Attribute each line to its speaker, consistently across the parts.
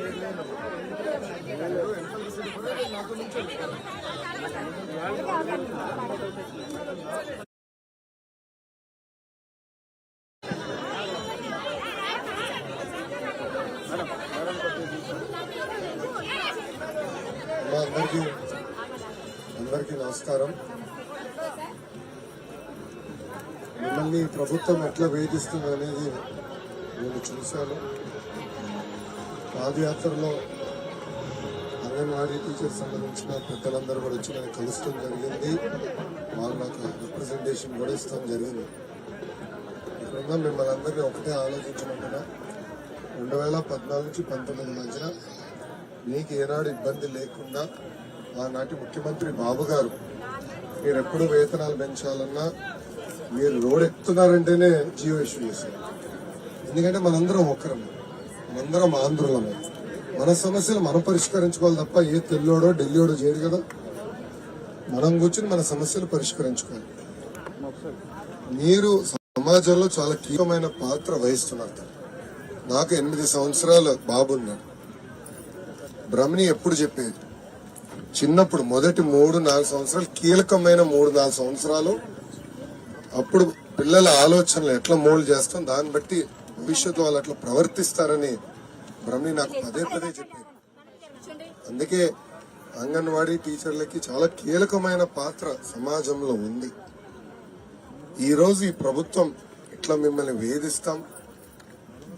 Speaker 1: అందరికీ నమస్కారం. మిమ్మల్ని ప్రభుత్వం ఎట్లా వేధిస్తుంది అనేది నేను చూశాను. పాదయాత్రలో అంగన్వాడీ టీచర్స్ సంబంధించిన పెద్దలందరూ కూడా వచ్చి నేను కలుస్తాం జరిగింది. వాళ్ళు నాకు రిప్రజెంటేషన్ కూడా ఇస్తాం జరిగింది. ఇక్కడ మిమ్మల్ని అందరినీ ఒకటే ఆలోచించమంటున్నా, 2014 నుంచి 19 మధ్యన మీకు ఏనాడు ఇబ్బంది లేకుండా ఆనాటి ముఖ్యమంత్రి బాబు గారు మీరు ఎప్పుడు వేతనాలు పెంచాలన్నా మీరు రోడ్ ఎక్కుతున్నారంటేనే జియో ఇష్యూ చేశారు. ఎందుకంటే మనందరం ఒక్కరమే, మనందరం ఆంధ్రులమే. మన సమస్యలు మనం పరిష్కరించుకోవాలి తప్ప ఏ తెల్లోడో ఢిల్లీడో చేయరు కదా. మనం కూర్చుని మన సమస్యలు పరిష్కరించుకోవాలి. మీరు సమాజంలో చాలా కీలకమైన పాత్ర వహిస్తున్నారు. నాకు 8 సంవత్సరాల బాబున్నాడు. బ్రహ్మని ఎప్పుడు చెప్పేది, చిన్నప్పుడు మొదటి 3-4 సంవత్సరాలు కీలకమైన 3-4 సంవత్సరాలు, అప్పుడు పిల్లల ఆలోచనలు ఎట్లా మోల్డ్ చేస్తాం, దాన్ని బట్టి భవిష్యత్తు వాళ్ళు అట్లా ప్రవర్తిస్తారని బ్రహ్మని నాకు పదే చెప్పేది. అందుకే అంగన్వాడీ టీచర్లకి చాలా కీలకమైన పాత్ర సమాజంలో ఉంది. ఈ రోజు ఈ ప్రభుత్వం ఇట్లా మిమ్మల్ని వేధిస్తాం,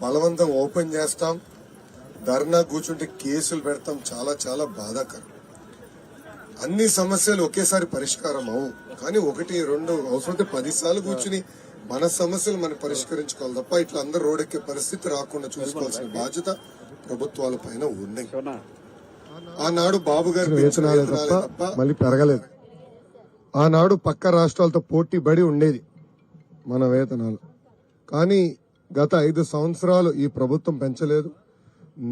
Speaker 1: బలవంతం ఓపెన్ చేస్తాం, ధర్నా కూర్చుంటే కేసులు పెడతాం, చాలా చాలా బాధాకరం. అన్ని సమస్యలు ఒకేసారి పరిష్కారం అవు, కానీ 1-2 అవసరమైతే 10 సార్లు కూర్చుని మన సమస్యలు మనం పరిష్కరించుకోవాలి తప్ప ఇట్లా అందరూ రోడ్డెక్కే పరిస్థితి రాకుండా చూసుకోవాల్సిన బాధ్యత ప్రభుత్వాల పైన ఉంది. ఆనాడు బాబు గారు వేతనాలే తప్ప మళ్ళీ పెరగలేదు. ఆనాడు పక్క రాష్ట్రాలతో పోటీ పడి ఉండేది మన వేతనాలు. కానీ గత 5 సంవత్సరాలు ఈ ప్రభుత్వం పెంచలేదు.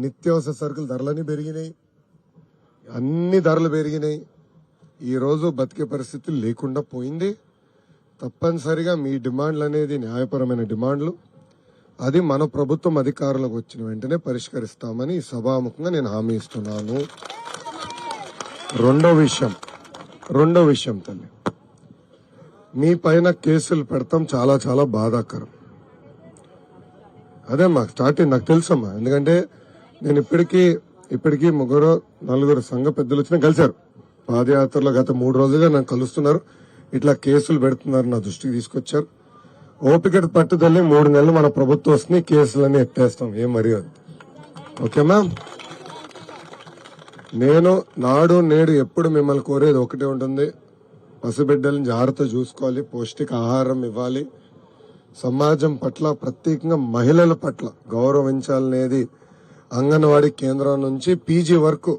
Speaker 1: నిత్యావసర సరుకుల ధరలన్నీ పెరిగినాయి, అన్ని ధరలు పెరిగినాయి. ఈ రోజు బతికే పరిస్థితి లేకుండా పోయింది. తప్పనిసరిగా మీ డిమాండ్లు అనేది న్యాయపరమైన డిమాండ్లు, అది మన ప్రభుత్వం అధికారులకు వచ్చిన వెంటనే పరిష్కరిస్తామని సభాముఖంగా నేను హామీ ఇస్తున్నాను. రెండో విషయం తల్లి, మీ పైన కేసులు పెడతాం చాలా చాలా బాధాకరం. అదే మాకు స్టార్టింగ్ నాకు తెలుసమ్మా, ఎందుకంటే నేను ఇప్పటికీ 3-4 సంఘ పెద్దలు వచ్చినా కలిశారు. పాదయాత్రలో గత 3 రోజులుగా నన్ను కలుస్తున్నారు. ఇట్లా కేసులు పెడుతున్నారు, నా దృష్టికి తీసుకొచ్చారు. ఓపిక పట్టుదల 3 నెలలు మన ప్రభుత్వం వస్తుంది, కేసులన్నీ ఎత్తేస్తాం, ఏం మర్యాద. ఓకేమా? నేను నాడు నేడు ఎప్పుడు మిమ్మల్ని కోరేది ఒకటే ఉంటుంది, పసిబిడ్డలను జాగ్రత్త చూసుకోవాలి, పౌష్టిక ఆహారం ఇవ్వాలి, సమాజం పట్ల ప్రత్యేకంగా మహిళల పట్ల గౌరవించాలనేది అంగన్వాడీ కేంద్రం నుంచి పీజీ వరకు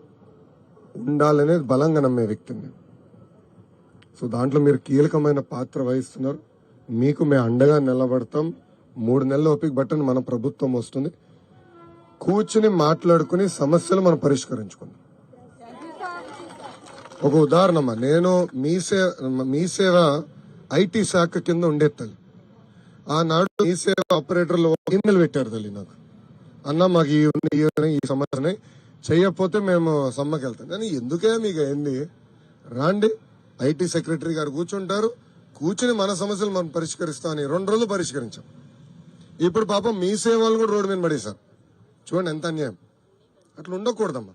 Speaker 1: ఉండాలనేది బలంగా నమ్మే వ్యక్తిని. సో దాంట్లో మీరు కీలకమైన పాత్ర వహిస్తున్నారు. మీకు మేము అండగా నిలబడతాం. 3 నెలల ఓపిక బట్టని మన ప్రభుత్వం వస్తుంది, కూర్చుని మాట్లాడుకుని సమస్యలు మనం పరిష్కరించుకుందాం. ఒక ఉదాహరణమ్మా, నేను మీ సేవ ఐటీ శాఖ కింద ఉండే తల్లి. ఆనాడు మీ సేవ ఆపరేటర్లు ఇమెయిల్ పెట్టారు తల్లి నాకు, అన్న మాకు ఈ సమస్యని చెయ్యకపోతే మేము సమ్మకి వెళ్తాం. కానీ ఎందుకే మీకు అయింది, రాండి ఐటీ సెక్రటరీ గారు కూర్చుంటారు, కూర్చుని మన సమస్యలు మనం పరిష్కరిస్తామని 2 రోజులు పరిష్కరించాం. ఇప్పుడు పాపం మీ సేవలు కూడా రోడ్డు మీద పడేశారు. చూడండి ఎంత అన్యాయం. అట్లా ఉండకూడదమ్మా.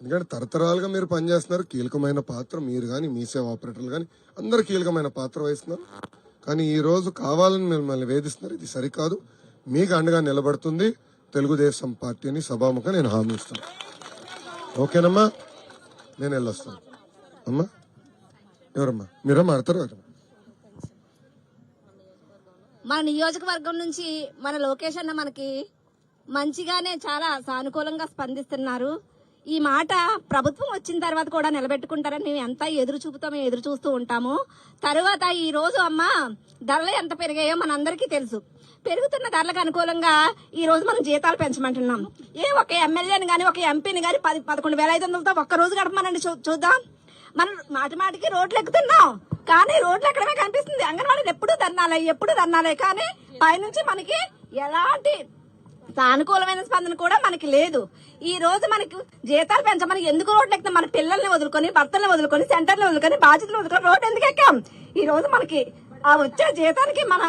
Speaker 1: ఎందుకంటే తరతరాలుగా మీరు పనిచేస్తున్నారు, కీలకమైన పాత్ర మీరు కానీ మీ సేవ ఆపరేటర్లు కానీ అందరు కీలకమైన పాత్ర వహిస్తున్నారు. కానీ ఈ రోజు కావాలని మిమ్మల్ని వేధిస్తున్నారు, ఇది సరికాదు. మీకు అండగా నిలబడుతుంది తెలుగుదేశం పార్టీని సభాముఖంగా నేను హామీ ఇస్తాను. ఓకేనమ్మా? నేను వెళ్ళొస్తాను. అమ్మా ఎవరమ్మా? మీరమ్మా ఆడతారు?
Speaker 2: మన నియోజకవర్గం నుంచి మన లోకేష్ అన్న మనకి మంచిగానే చాలా సానుకూలంగా స్పందిస్తున్నారు. ఈ మాట ప్రభుత్వం వచ్చిన తర్వాత కూడా నిలబెట్టుకుంటారని మేము ఎంత ఎదురు చూస్తూ ఉంటాము. తర్వాత ఈ రోజు అమ్మ ధరలు ఎంత పెరిగాయో మనందరికీ తెలుసు. పెరుగుతున్న ధరలకు అనుకూలంగా ఈ రోజు మనం జీతాలు పెంచమంటున్నాం. ఒక ఎమ్మెల్యేని గానీ ఒక ఎంపీని గానీ 11,500తో ఒక్క రోజు గడపమనండి చూద్దాం. మనం మాటికి రోడ్లు ఎక్కుతున్నాం, కానీ రోడ్లు ఎక్కడమే కనిపిస్తుంది. అంగన్వాడీలు ఎప్పుడు ధర్నాలే కానీ పైనుంచి మనకి ఎలాంటి సానుకూలమైన స్పందన కూడా మనకి లేదు. ఈ రోజు మనకి జీతాలు పెంచమని ఎందుకు రోడ్లు ఎక్కితే మన పిల్లల్ని వదులుకొని, భర్తల్ని వదులుకొని, సెంటర్ని వదులుకొని, బాధ్యతలు వదులుకొని రోడ్డు ఎందుకు ఎక్కాం? ఈ రోజు మనకి ఆ వచ్చే జీతానికి మన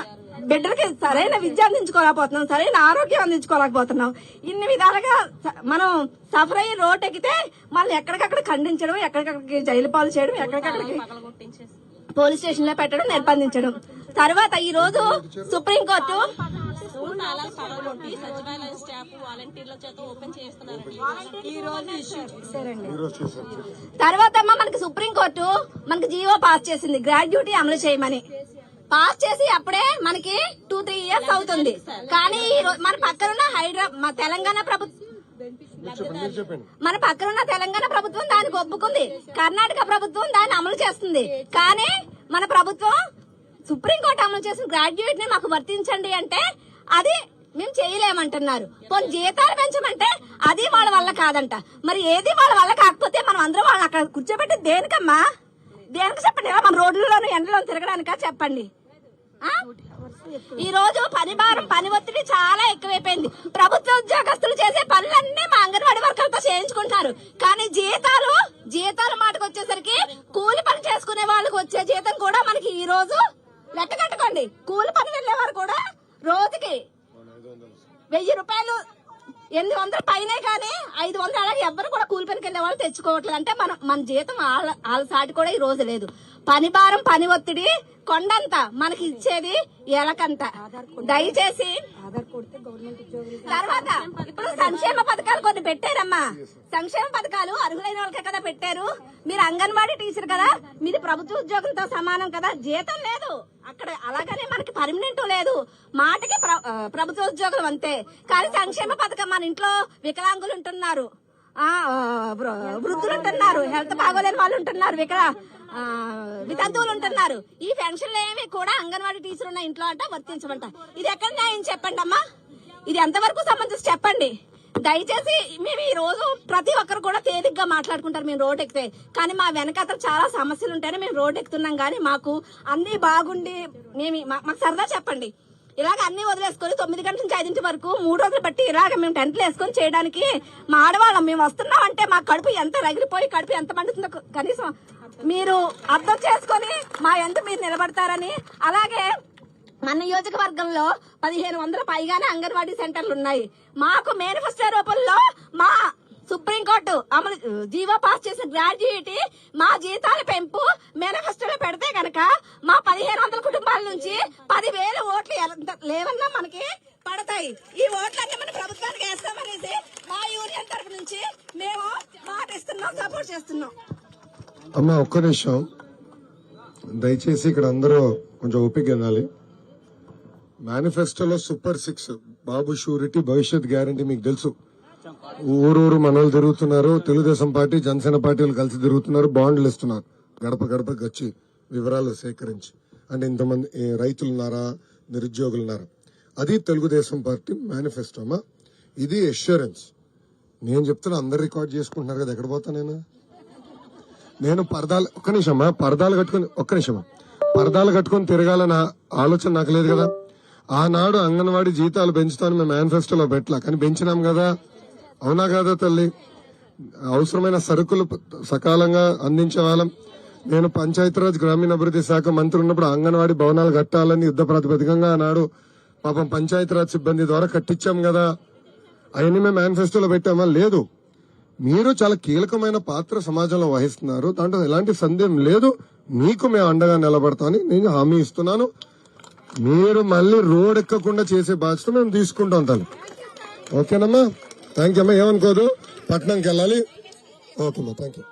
Speaker 2: బిడ్డలకి సరైన విద్య అందించుకోలేకపోతున్నాం, సరైన ఆరోగ్యం అందించుకోలేకపోతున్నాం. ఇన్ని విధాలుగా మనం సఫర్ అయ్యి రోడ్డు ఎక్కితే మళ్ళీ ఎక్కడికక్కడ ఖండించడం, ఎక్కడికక్కడికి జైలు పాలు చేయడం, ఎక్కడికక్కడికి పోలీస్ స్టేషన్ లో పెట్టడం, నిర్బంధించడం. తర్వాత ఈ రోజు సుప్రీంకోర్టు
Speaker 3: సచివాలయం స్టాఫ్ వాలంటీర్ల చేత ఓపెన్ చేస్తున్నారండి ఈ రోజు ఇష్యూ చేశారండి.
Speaker 2: తర్వాత మనకి సుప్రీంకోర్టు మనకి జీవో పాస్ చేసింది గ్రాడ్యుటీ అమలు చేయమని. పాస్ చేసి అప్పుడే మనకి 2-3 ఇయర్స్ అవుతుంది. కానీ మన పక్కనున్న మన తెలంగాణ ప్రభుత్వం దానికి ఒప్పుకుంది, కర్ణాటక ప్రభుత్వం దాన్ని అమలు చేస్తుంది. కానీ మన ప్రభుత్వం సుప్రీంకోర్టు అమలు చేసిన గ్రాడ్యుయేట్ ని మాకు వర్తించండి అంటే అది మేము చేయలేమంటున్నారు. కొన్ని జీతాలు పెంచమంటే అది వాళ్ళ వల్ల కాదంట. మరి ఏది వాళ్ళ వల్ల కాకపోతే మనం అందరం వాళ్ళని అక్కడ కూర్చోబెట్టి దేనికమ్మా? దేనికి చెప్పండి? ఇలా మన రోడ్లలోనూ ఎండలో తిరగడానికా చెప్పండి? ఈ రోజు పని భారం, పని ఒత్తిడి చాలా ఎక్కువైపోయింది. ప్రభుత్వ ఉద్యోగస్తులు చేసే పనులన్నీ మా అంగన్వాడీ వర్కర్లతో చేయించుకుంటున్నారు. కానీ జీతాల మాటకు వచ్చేసరికి కూలి పని చేసుకునే వాళ్ళకి వచ్చే జీతం కూడా మనకి ఈ రోజు లెక్క కట్టుకోండి. కూలి పని వెళ్లేవారు కూడా రోజుకి 1000 రూపాయలు, 800 పైనే కానీ 500 అలాగే ఎవ్వరు కూడా కూలి పనికి వెళ్లే వాళ్ళు తెచ్చుకోవట్లేదు. అంటే మన జీతం వాళ్ళ సాటి కూడా ఈ రోజు లేదు. పని భారం, పని ఒత్తిడి కొండంత, మనకి ఇచ్చేది ఎలకంత. దయచేసి తర్వాత ఇప్పుడు సంక్షేమ పథకాలు కొన్ని పెట్టారమ్మా. సంక్షేమ పథకాలు అర్హులైన వాళ్ళకే కదా పెట్టారు. మీరు అంగన్వాడీ టీచర్ కదా, మీది ప్రభుత్వ ఉద్యోగంతో సమానం కదా, జీతం లేదు అక్కడ. అలాగనే మనకి పర్మనెంట్ లేదు, మాటకి ప్రభుత్వ ఉద్యోగం అంతే. కానీ సంక్షేమ పథకం మన ఇంట్లో వికలాంగులు ఉంటున్నారు, వృద్ధులు ఉంటున్నారు, హెల్త్ బాగోలేని వాళ్ళు ఉంటున్నారు, వితంతువులు ఉంటున్నారు. ఈ పెన్షన్లు ఏమి కూడా అంగన్వాడీ టీచర్ ఉన్న ఇంట్లో అంట వర్తించమంట. ఇది ఎక్కడ న్యాయం చెప్పండి అమ్మా? ఇది ఎంతవరకు సంబంధించి చెప్పండి. దయచేసి మేము ఈ రోజు ప్రతి ఒక్కరు కూడా తేలిగ్గా మాట్లాడుకుంటారు మేము రోడ్ ఎక్కితే. కానీ మా వెనకాతలు చాలా సమస్యలు ఉంటాయని మేము రోడ్ ఎక్కుతున్నాం. కానీ మాకు అన్ని బాగుండి మాకు సరదా చెప్పండి. ఇలాగ అన్ని వదిలేసుకొని 9 గంటల నుంచి 5 వరకు 3 రోజులు బట్టి ఇలాగ మేము టెంట్లు వేసుకొని చేయడానికి మా ఆడవాళ్ళం మేము వస్తున్నాం అంటే మా కడుపు ఎంత రగిలిపోయి కడుపు ఎంత మండుతుందో కనీసం మీరు అర్థం చేసుకొని మా ఎంత మీరు నిలబడతారని. అలాగే మన నియోజకవర్గంలో 1500 పైగానే అంగన్వాడీ సెంటర్లు ఉన్నాయి. మాకు మేనిఫెస్టో రూపంలో మా సుప్రీంకోర్టు అమలు జీవో పాస్ చేసిన గ్రాడ్యుయేటీ మా జీతాల పెంపు మేనిఫెస్టోలో పెడితే కనుక మా 1500 కుటుంబాల నుంచి 10,000 ఓట్లు లేవన్నా మనకి పడతాయి. ఈ ఓట్లన్నీ మన ప్రభుత్వానికి వేస్తామనేసి మా యూనియన్ తరఫు నుంచి మేము మాట ఇస్తున్నాం, సపోర్ట్ చేస్తున్నాం.
Speaker 1: అమ్మా ఒక్క నిమిషం దయచేసి, ఇక్కడ అందరూ కొంచెం ఓపిక వినాలి. మేనిఫెస్టోలో సూపర్ 6 బాబు షూరిటీ, భవిష్యత్ గ్యారంటీ మీకు తెలుసు. ఊరూరు మనలు తిరుగుతున్నారు, తెలుగుదేశం పార్టీ, జనసేన పార్టీలు కలిసి తిరుగుతున్నారు, బాండ్లు ఇస్తున్నారు గడప గడపకి వచ్చి వివరాలు సేకరించి. అంటే ఇంతమంది రైతులున్నారా, నిరుద్యోగులున్నారా, అది తెలుగుదేశం పార్టీ మేనిఫెస్టో. అమ్మా ఇది అష్యూరెన్స్. నేను చెప్తున్నా, అందరు రికార్డ్ చేసుకుంటున్నారు కదా, ఎక్కడ పోతా నేను పరదాలు పరదాలు కట్టుకుని తిరగాలన్న ఆలోచన నాకు లేదు కదా. ఆనాడు అంగన్వాడీ జీతాలు పెంచుతాను మేము మేనిఫెస్టోలో పెట్టలా, కానీ పెంచినాం కదా, అవునా కదా తల్లి? అవసరమైన సరుకులు సకాలంగా అందించే వాళ్ళం. నేను పంచాయతీరాజ్ గ్రామీణాభివృద్ధి శాఖ మంత్రి ఉన్నప్పుడు అంగన్వాడీ భవనాలు కట్టాలని యుద్ధ ప్రాతిపదికంగా ఆనాడు పాపం పంచాయతీరాజ్ సిబ్బంది ద్వారా కట్టించాం కదా. అవన్నీ మేము మేనిఫెస్టోలో పెట్టామా? లేదు. మీరు చాలా కీలకమైన పాత్ర సమాజంలో వహిస్తున్నారు, దాంట్లో ఎలాంటి సందేహం లేదు. మీకు మేము అండగా నిలబడతామని నేను హామీ ఇస్తున్నాను. మీరు మళ్ళీ రోడ్ ఎక్కకుండా చేసే బాధ్యత మేము తీసుకుంటాం తల్లి. ఓకేనమ్మా? థ్యాంక్ యూ అమ్మా. ఏమనుకోదు, పట్నంకి వెళ్ళాలి. ఓకేమ్మా, థ్యాంక్ యూ.